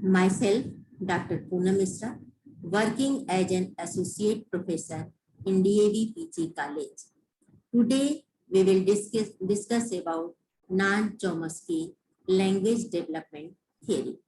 Myself, Dr. Poonam Misra, working as an associate professor in DAV PG College. Today, we will discuss about Nan-Chomsky language development theory.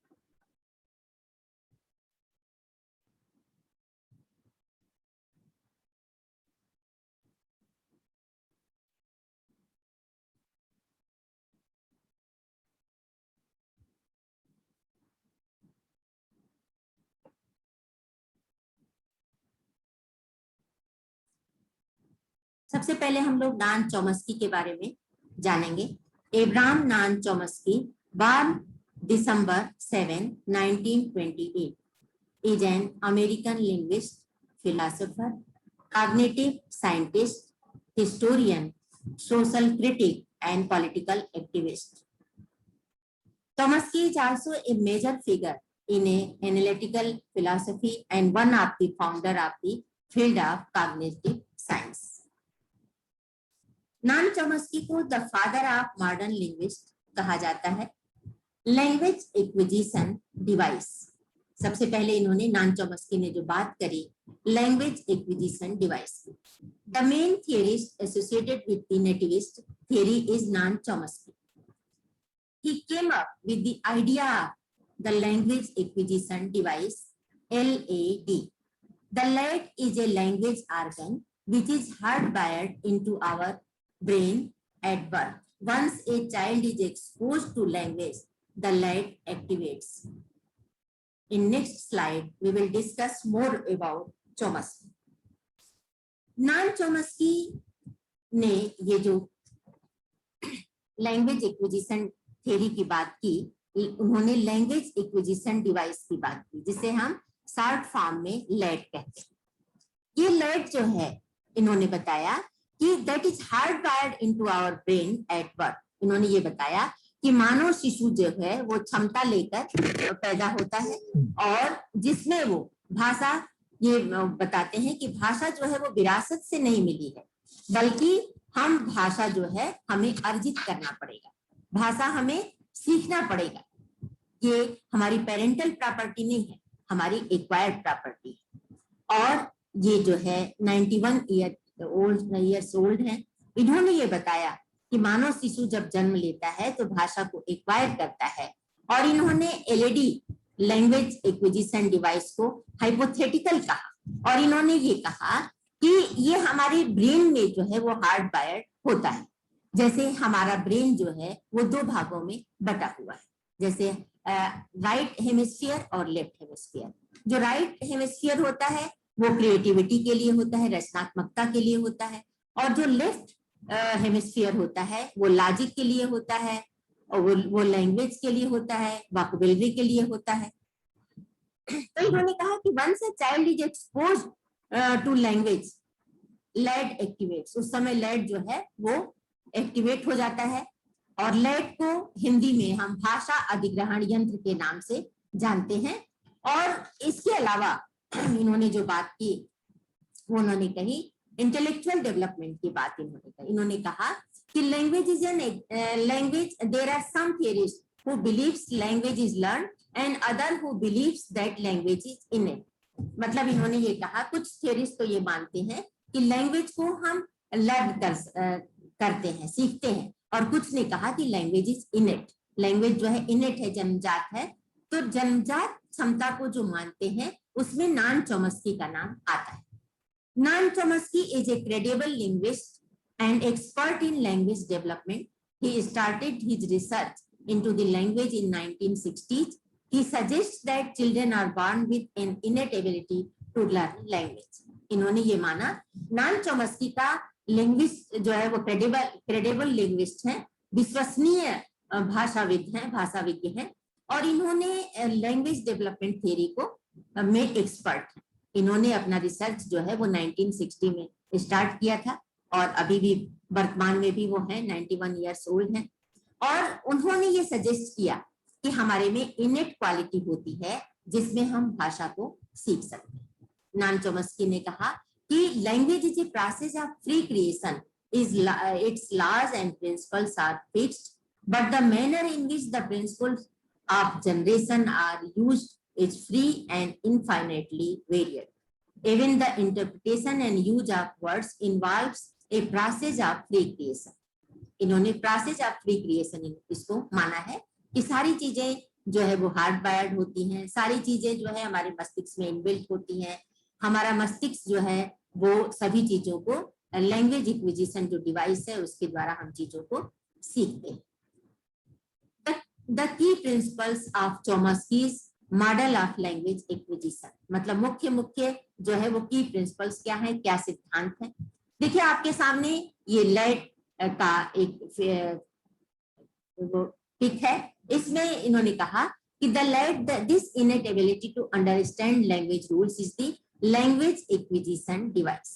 सबसे पहले हम लोग नान Chomsky के बारे में जानेंगे। Abraham naan Chomsky born December 7, 1928 is an American linguist, philosopher, cognitive scientist, historian, social critic, and political activist. Chomsky is also a major figure in analytical philosophy and one of the founder of the field of cognitive science. Noam Chomsky को the father of modern linguist कहा जाता है। Language acquisition device, सबसे पहले इन्होंने नान Chomsky ने जो बात करी लैंग्वेज एक्विजिशन डिवाइस की। The main theorist associated with the nativist theory is Noam Chomsky. He came up with the idea of the language acquisition device LAD. The LAD is a language organ which is hardwired into our brain at birth. Once a child is exposed to language, the light activates. In next slide, we will discuss more about Chomsky. Noam Chomsky ने ये जो language acquisition theory की बात की, उन्होंने language acquisition device की बात की, जिसे हम शॉर्ट फॉर्म में लैड कहते हैं। ये लैड जो है इन्होंने बताया कि that is hardwired into our brain at birth. इन्होंने ये बताया कि मानव शिशु जो है वो क्षमता लेकर पैदा होता है और जिसमें वो भाषा, ये बताते हैं कि भाषा जो है वो विरासत से नहीं मिली है, बल्कि हम भाषा जो है हमें अर्जित करना पड़ेगा, भाषा हमें सीखना पड़ेगा। ये हमारी पेरेंटल प्रॉपर्टी नहीं है, हमारी एक्वायर्ड प्रॉपर्टी है। और ये जो है 91 ईयर्स ओल्ड है। इन्होंने ये बताया कि मानव शिशु जब जन्म लेता है तो भाषा को एक्वायर करता है और इन्होंने LAD लैंग्वेज एक्विजिशन डिवाइस को हाइपोथेटिकल कहा और इन्होंने ये कहा कि ये हमारे ब्रेन में जो है वो हार्ड वायर्ड होता है। जैसे हमारा ब्रेन जो है वो दो भागों में बटा हुआ है, जैसे राइट हेमिस्फीयर और लेफ्ट हेमिस्फीयर। जो राइट हेमिस्फीयर होता है वो क्रिएटिविटी के लिए होता है, रचनात्मकता के लिए होता है, और जो लेफ्ट हेमिस्फीयर होता है वो लॉजिक के लिए होता है और वो लैंग्वेज के लिए होता है, वोकैबुलरी के लिए होता है। तो इन्होंने कहा कि once a child is exposed to language, LAD activates. उस समय लैड जो है वो एक्टिवेट हो जाता है और लैड को हिंदी में हम भाषा अधिग्रहण यंत्र के नाम से जानते हैं। और इसके अलावा इन्होंने जो बात की वो उन्होंने कही इंटेलेक्चुअल डेवलपमेंट की बात इन्होंने कही। इन्होंने कहा कि language is an language, there are some theorist who believes language is learn and other who believes that language is innate. मतलब इन्होंने ये कहा कुछ थियरिस्ट तो ये मानते हैं कि लैंग्वेज को हम लर्न करते हैं, सीखते हैं, और कुछ ने कहा कि लैंग्वेज इज इनेट। लैंग्वेज जो है इनेट है, जन्मजात है। तो जन्मजात क्षमता को जो मानते हैं उसमें नान चॉम्स्की का नाम आता है। Noam Chomsky is a credible linguist and expert in language development. He started his research into the language in 1960s. He suggests that children are born with an innate ability to learn language. इन्होंने ये माना नान Chomsky का linguist जो है वो credible linguist है, विश्वसनीय भाषाविद हैं, भाषाविज्ञ हैं, और इन्होंने लैंग्वेज डेवलपमेंट थियरी को में एक्सपर्ट हैं। इन्होंने अपना रिसर्च जो है वो 1960 में स्टार्ट किया था और अभी भी वर्तमान में भी वो है 91 ईयर्स ओल्ड हैं। और उन्होंने ये सजेस्ट किया कि हमारे में इनेट क्वालिटी होती है जिसमें हम भाषा को सीख सकते हैं। नान चॉम्स्की ने कहा कि language is a process of free creation, its laws and principles are fixed, but the manner in which the principles of generation are used is free and infinitely varied. Even the interpretation and use of words involves a process of free creation. इन्होंने process of free creation इसको माना है कि सारी चीजें जो है वो हार्ड वायर्ड होती हैं, सारी चीजें जो है हमारे मस्तिष्क में इनबिल्ट होती हैं। हमारा मस्तिष्क जो है वो सभी चीजों को लैंग्वेज एक्विजिशन जो डिवाइस है उसके द्वारा हम चीजों को सीखते हैं। The key principles of Chomsky's model of language acquisition, मतलब मुख्य जो है वो की प्रिंसिपल्स क्या है, क्या सिद्धांत है। देखिए आपके सामने ये लेट का एक पिक है, इसमें इन्होंने कहा कि the let this innate ability to understand language rules is the language acquisition device.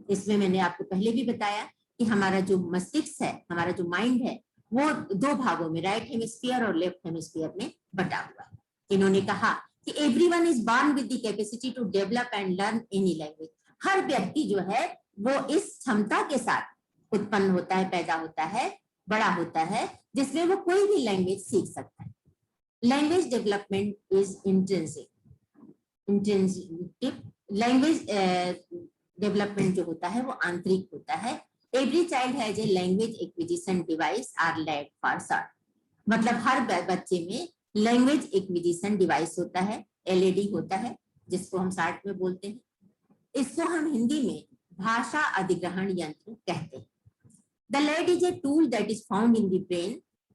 इसमें मैंने आपको पहले भी बताया कि हमारा जो मस्तिष्क है, हमारा जो माइंड है, वो दो भागों में, राइट हेमिस्फीयर और लेफ्ट हेमिस्फीयर में बटा हुआ है। इन्होंने कहा कि everyone is born with the capacity to develop and learn any language. हर व्यक्ति जो है वो इस क्षमता के साथ उत्पन्न होता है, पैदा होता है, बड़ा होता है, जिसमें वो कोई भी लैंग्वेज सीख सकता है। Language development is intrinsic. Language development जो होता है वो आंतरिक होता है। Every child has a language acquisition device are let for short, मतलब हर बच्चे में लैंग्वेज एक्विजिशन डिवाइस होता है, एलईडी होता है, जिसको हम शॉर्ट में बोलते हैं। इसको हम हिंदी में भाषा अधिग्रहण यंत्र कहते हैं। The lead is a tool that is found in the brain.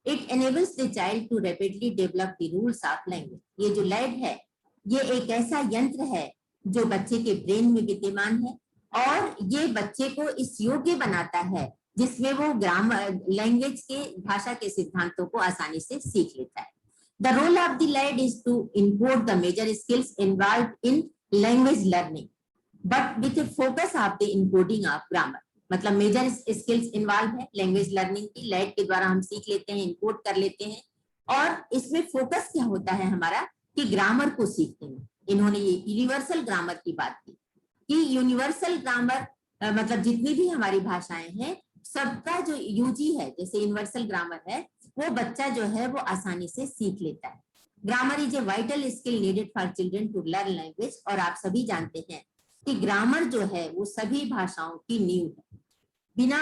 It enables the child to rapidly develop the rules of language. ये जो lead है, ये एक ऐसा यंत्र है जो बच्चे के ब्रेन में विद्यमान है और ये बच्चे को इस योग्य बनाता है जिसमें वो ग्रामर लैंग्वेज के भाषा के सिद्धांतों को आसानी से सीख लेता है। The role of the lead is to encode the major skills involved in language learning, but with a focus of the encoding of grammar. मतलब मेजर स्किल्स इन्वॉल्व है लैंग्वेज लर्निंग की, लेट के द्वारा हम सीख लेते हैं, इनकोड कर लेते हैं, और इसमें फोकस क्या होता है हमारा कि ग्रामर को सीखते हैं। इन्होंने ये यूनिवर्सल ग्रामर की बात की कि यूनिवर्सल ग्रामर मतलब जितनी भी हमारी भाषाएं हैं सबका जो यूजी है, जैसे यूनिवर्सल ग्रामर है, वो बच्चा जो है वो आसानी से सीख लेता है। Grammar is a vital skill needed for children to learn language. और आप सभी जानते हैं कि ग्रामर जो है वो सभी भाषाओं की नींव है। बिना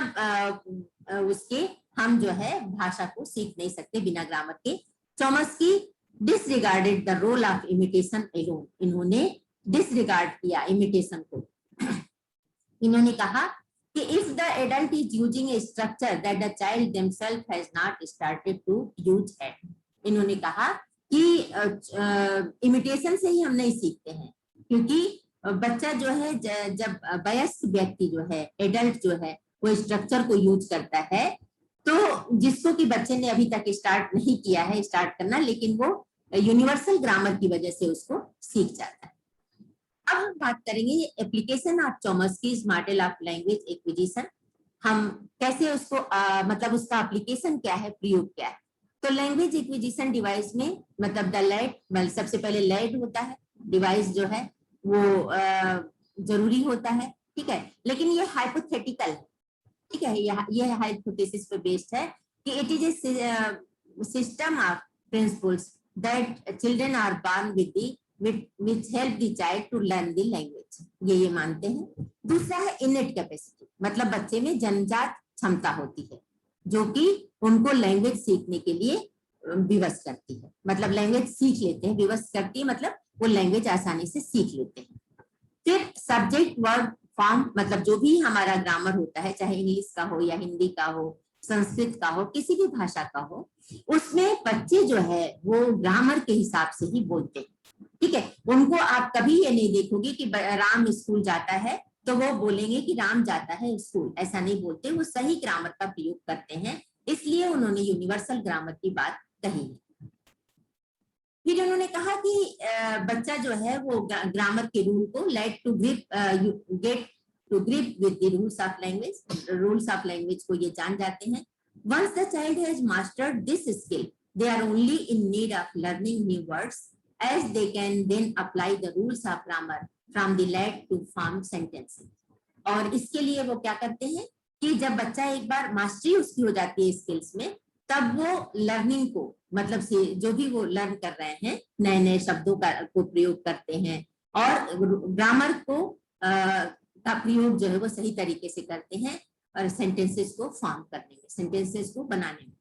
उसके हम जो है भाषा को सीख नहीं सकते, बिना ग्रामर के। Chomsky disregarded the role of imitation alone. इन्होंने डिसरिगार्ड किया इमिटेशन को। इन्होंने कहा कि if the adult is using a structure that the child themself has not started to use it. इन्होंने कहा कि इमिटेशन से ही हम नहीं सीखते हैं, क्योंकि बच्चा जो है जब वयस्क व्यक्ति जो है, एडल्ट जो है, वो स्ट्रक्चर को यूज करता है, तो जिसको कि बच्चे ने अभी तक स्टार्ट नहीं किया है स्टार्ट करना, लेकिन वो यूनिवर्सल ग्रामर की वजह से उसको सीख जाता है। अब हम बात करेंगे application of Chomsky's model of language acquisition. हम कैसे उसको मतलब उसका एप्लीकेशन क्या है, प्रयोग क्या है। तो लैंग्वेज एक्विजिशन डिवाइस में मतलब द लेड, सबसे पहले लेड होता है, डिवाइस जो है वो जरूरी होता है, ठीक है, लेकिन ये हाइपोथेटिकल है, ठीक है, ये हाइपोथेसिस पे बेस्ड है कि it is a system of principles that children are born with the which help the child to learn the language, ये मानते हैं। दूसरा है इनेट कैपेसिटी, मतलब बच्चे में जन्मजात क्षमता होती है जो कि उनको लैंग्वेज सीखने के लिए विवश करती है, मतलब लैंग्वेज सीख लेते हैं, विवश करती है मतलब वो लैंग्वेज आसानी से सीख लेते हैं। फिर सब्जेक्ट वर्ब फॉर्म, मतलब जो भी हमारा ग्रामर होता है, चाहे इंग्लिश का हो या हिंदी का हो, संस्कृत का हो, किसी भी भाषा का हो, उसमें बच्चे जो है वो ग्रामर के हिसाब से ही बोलते हैं, ठीक है। उनको आप कभी ये नहीं देखोगे कि राम स्कूल जाता है तो वो बोलेंगे कि राम जाता है स्कूल, ऐसा नहीं बोलते, वो सही ग्रामर का प्रयोग करते हैं, इसलिए उन्होंने यूनिवर्सल ग्रामर की बात कही है। फिर उन्होंने कहा कि बच्चा जो है वो ग्रामर के रूल को like to get to grip with the rules of language, rules of language को ये जान जाते हैं। Once the child has mastered this skill they are only in need of learning new words as they can then apply the rules of grammar from the lead to form sentences। और इसके लिए वो क्या करते हैं कि जब बच्चा एक बार मास्टरी उसकी हो जाती है स्किल्स में, तब वो लर्निंग को मतलब से जो भी वो लर्न कर रहे हैं नए नए शब्दों को प्रयोग करते हैं और ग्रामर का प्रयोग जो है वो सही तरीके से करते हैं और सेंटेंसेस को फॉर्म करने में, सेंटेंसेस को बनाने में।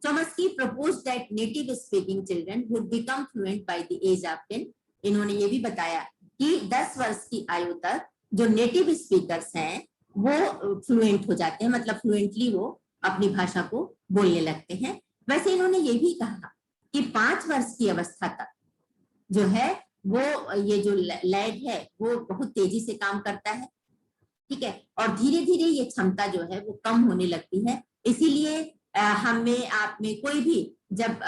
Chomsky proposed that native speaking children would become fluent by the age of 10. इन्होंने ये भी बताया कि 10 वर्ष की आयु तक जो नेटिव स्पीकर्स हैं वो फ्लुएंट हो जाते हैं, मतलब फ्लुएंटली वो अपनी भाषा को बोलने लगते हैं। वैसे इन्होंने ये भी कहा कि 5 वर्ष की अवस्था तक जो है वो ये जो लैड है वो बहुत तेजी से काम करता है, ठीक है, और धीरे धीरे ये क्षमता जो है वो कम होने लगती है। इसीलिए हम में आप में कोई भी जब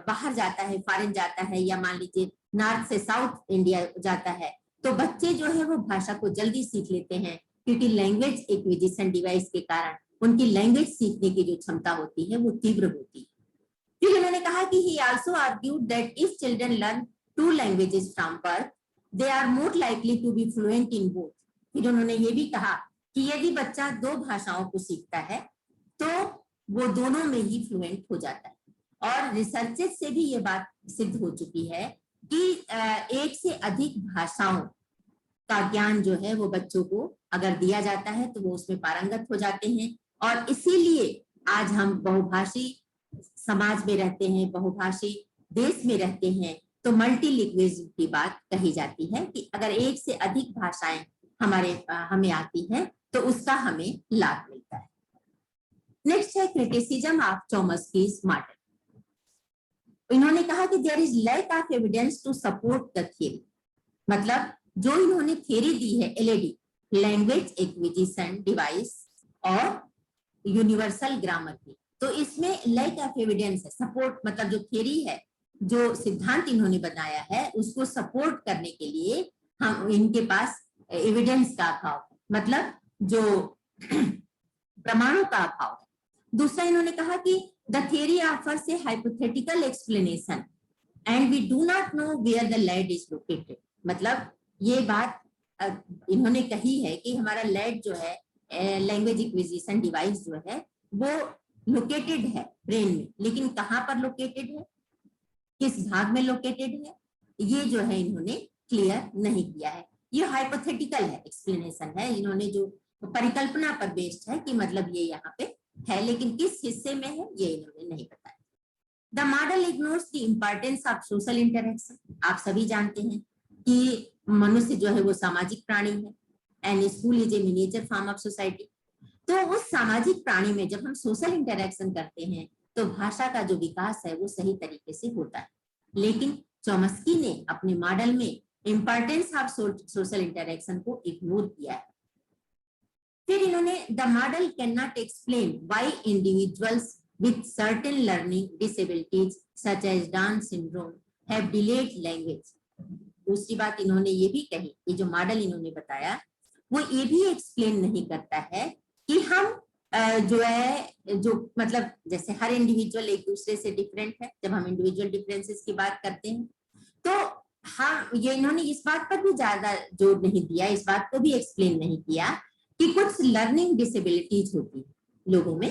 बाहर जाता है, फॉरेन जाता है या मान लीजिए नॉर्थ से साउथ इंडिया जाता है तो बच्चे जो है वो भाषा को जल्दी सीख लेते हैं क्योंकि लैंग्वेज एक्विजिशन डिवाइस के कारण उनकी लैंग्वेज सीखने की जो क्षमता होती है वो तीव्र होती है। फिर उन्होंने कहा कि he also argued that if children learn 2 languages from birth, they are more likely to be fluent in both. फिर उन्होंने ये भी कहा कि यदि बच्चा 2 भाषाओं को सीखता है तो वो दोनों में ही फ्लुएंट हो जाता है। और रिसर्चेस से भी ये बात सिद्ध हो चुकी है कि एक से अधिक भाषाओं का ज्ञान जो है वो बच्चों को अगर दिया जाता है तो वो उसमें पारंगत हो जाते हैं। और इसीलिए आज हम बहुभाषी समाज में रहते हैं, बहुभाषी देश में रहते हैं तो मल्टीलिंग्विज्म की बात कही जाती है कि अगर एक से अधिक भाषाएं हमें आती हैं तो उसका हमें लाभ मिलता है। नेक्स्ट है क्रिटिसिज्म ऑफ चॉम्स्कीज मॉडल। इन्होंने कहा कि there is lack of evidence to support the theory, मतलब जो इन्होंने थ्योरी दी है एलएडी, लैंग्वेज एक्विजिशन डिवाइस और यूनिवर्सल ग्रामर की, तो इसमें लैक ऑफ एविडेंस है। सपोर्ट मतलब जो थ्योरी है, जो सिद्धांत इन्होंने बनाया है उसको सपोर्ट करने के लिए हम इनके पास एविडेंस का अभाव है, मतलब जो प्रमाणों का अभाव है। दूसरा इन्होंने कहा कि the theory offers a hypothetical explanation and we do not know where the LAD is located, मतलब ये बात इन्होंने कही है कि हमारा लैड जो है लैंग्वेज एक्विजिशन डिवाइस जो है वो लोकेटेड है ब्रेन में, लेकिन कहाँ पर लोकेटेड है, किस भाग में लोकेटेड है, ये जो है इन्होंने क्लियर नहीं किया है। ये हाइपोथेटिकल है, एक्सप्लेनेशन है, इन्होंने जो परिकल्पना पर बेस्ड है कि मतलब ये यहाँ पे है, लेकिन किस हिस्से में है ये इन्होंने नहीं बताया। The model ignores the importance of social interaction. आप सभी जानते हैं कि मनुष्य जो है वो सामाजिक प्राणी है and school is a miniature form of society. तो उस सामाजिक प्राणी में जब हम सोशल इंटरेक्शन करते हैं तो भाषा का जो विकास है वो सही तरीके से होता है, लेकिन चॉम्स्की ने अपने मॉडल में इंपॉर्टेंस ऑफ सोशल इंटरेक्शन को इग्नोर किया है। फिर इन्होंने the model can not explain why individuals with certain learning disabilities such as Down syndrome have delayed language. दूसरी बात इन्होंने ये भी कही, ये जो मॉडल इन्होंने बताया वो ये भी एक्सप्लेन नहीं करता है कि हम जो है जो मतलब जैसे हर इंडिविजुअल एक दूसरे से डिफरेंट है, जब हम इंडिविजुअल डिफरेंसेस की बात करते हैं तो हाँ, ये इन्होंने इस बात पर भी ज्यादा जोर नहीं दिया, इस बात को भी एक्सप्लेन नहीं किया कि कुछ लर्निंग डिसेबिलिटीज होती है लोगों में,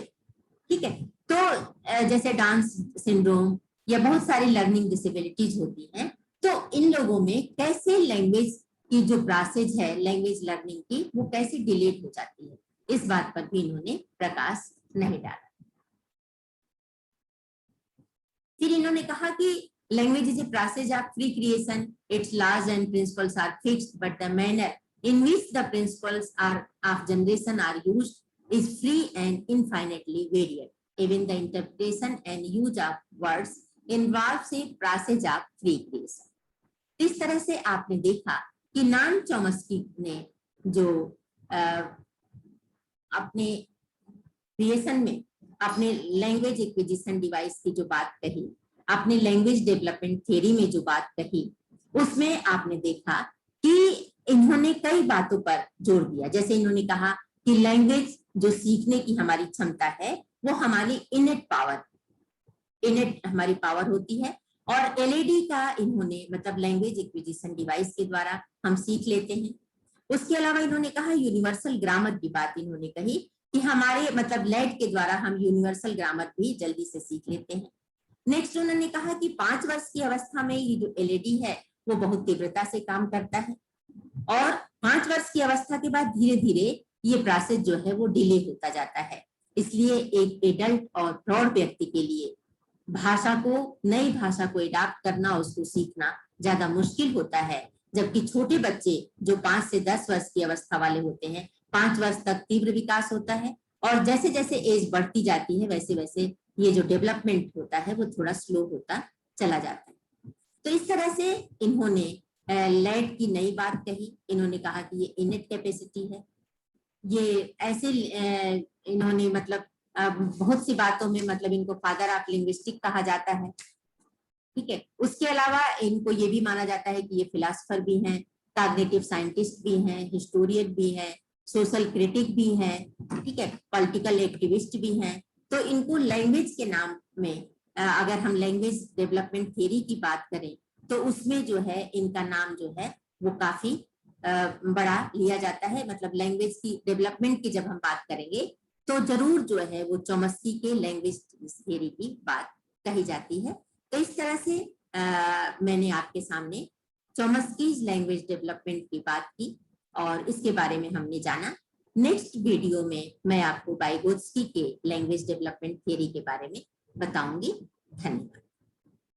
ठीक है, तो जैसे डाउन सिंड्रोम या बहुत सारी लर्निंग डिसेबिलिटीज होती हैं, तो इन लोगों में कैसे लैंग्वेज की जो प्रोसेस है लैंग्वेज लर्निंग की वो कैसे डिलेट हो जाती है, इस बात पर भी इन्होंने प्रकाश नहीं डाला। फिर इन्होंने कहा कि language is a process of free creation, its laws and principles are fixed but the manner in which the principles are of generation are used is free and infinitely varied. Even the interpretation and use of words involves a process of free creation. इस तरह से आपने देखा कि नाम Chomsky ने जो अपने क्रिएशन में अपने लैंग्वेज एक्विजिशन डिवाइस की जो बात कही, अपने लैंग्वेज डेवलपमेंट थ्योरी में जो बात कही, उसमें आपने देखा कि इन्होंने कई बातों पर जोर दिया। जैसे इन्होंने कहा कि लैंग्वेज जो सीखने की हमारी क्षमता है वो हमारी इनेट हमारी पावर होती है, और एलईडी का इन्होंने मतलब लैंग्वेज एक्विजिशन डिवाइस के द्वारा हम सीख लेते हैं। उसके अलावा इन्होंने कहा यूनिवर्सल ग्रामर की बात इन्होंने कही कि हमारे मतलब लैड के द्वारा हम यूनिवर्सल ग्रामर भी जल्दी से सीख लेते हैं। नेक्स्ट उन्होंने कहा कि 5 वर्ष की अवस्था में ये जो एलईडी है वो बहुत तीव्रता से काम करता है और 5 वर्ष की अवस्था के बाद धीरे धीरे ये प्रोसेस जो है वो डिले होता जाता है। इसलिए एक एडल्ट और प्रौढ़ व्यक्ति के लिए नई भाषा को एडाप्ट करना, उसको सीखना ज्यादा मुश्किल होता है, जबकि छोटे बच्चे जो 5 से 10 वर्ष की अवस्था वाले होते हैं, 5 वर्ष तक तीव्र विकास होता है और जैसे जैसे एज बढ़ती जाती है वैसे वैसे ये जो डेवलपमेंट होता है वो थोड़ा स्लो होता चला जाता है। तो इस तरह से इन्होंने लैड की नई बात कही। इन्होंने कहा कि ये इनेट कैपेसिटी है। ये ऐसे इन्होंने मतलब बहुत सी बातों में मतलब इनको फादर ऑफ लिंग्विस्टिक कहा जाता है, ठीक है। उसके अलावा इनको ये भी माना जाता है कि ये फिलोसोफर भी हैं, कॉग्निटिव साइंटिस्ट भी हैं, हिस्टोरियन भी हैं, सोशल क्रिटिक भी हैं, ठीक है, पॉलिटिकल एक्टिविस्ट भी हैं। तो इनको लैंग्वेज के नाम में अगर हम लैंग्वेज डेवलपमेंट थ्योरी की बात करें तो उसमें जो है इनका नाम जो है वो काफी बड़ा लिया जाता है। मतलब लैंग्वेज की डेवलपमेंट की जब हम बात करेंगे तो जरूर जो है वो चॉम्स्की के लैंग्वेज थ्योरी की बात कही जाती है। तो इस तरह से मैंने आपके सामने चॉम्स्की लैंग्वेज डेवलपमेंट की बात की और इसके बारे में हमने जाना। नेक्स्ट वीडियो में मैं आपको वाइगोत्स्की के लैंग्वेज डेवलपमेंट थ्योरी के बारे में बताऊंगी। धन्यवाद।